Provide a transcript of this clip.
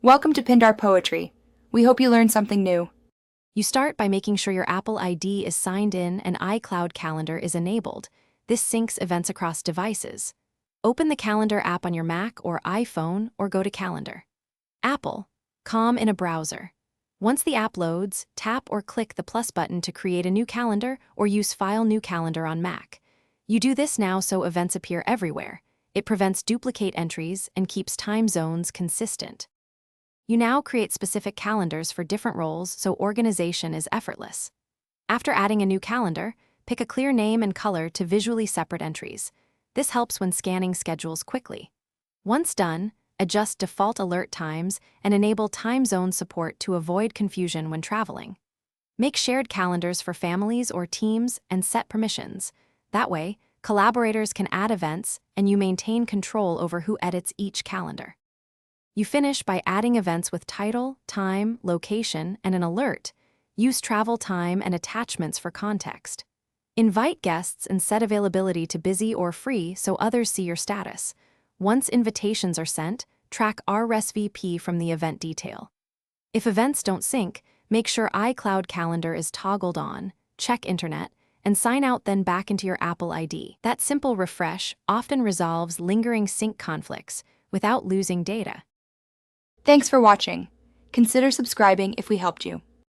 Welcome to Pindar Poetry. We hope you learned something new. You start by making sure your Apple ID is signed in and iCloud Calendar is enabled. This syncs events across devices. Open the Calendar app on your Mac or iPhone or go to Calendar. Apple, Calm in a browser. Once the app loads, tap or click the plus button to create a new calendar or use File New Calendar on Mac. You do this now so events appear everywhere. It prevents duplicate entries and keeps time zones consistent. You now create specific calendars for different roles so organization is effortless. After adding a new calendar, pick a clear name and color to visually separate entries. This helps when scanning schedules quickly. Once done, adjust default alert times and enable time zone support to avoid confusion when traveling. Make shared calendars for families or teams and set permissions. That way, collaborators can add events and you maintain control over who edits each calendar. You finish by adding events with title, time, location, and an alert. Use travel time and attachments for context. Invite guests and set availability to busy or free so others see your status. Once invitations are sent, track RSVP from the event detail. If events don't sync, make sure iCloud Calendar is toggled on, check Internet, and sign out then back into your Apple ID. That simple refresh often resolves lingering sync conflicts without losing data. Thanks for watching. Consider subscribing if we helped you.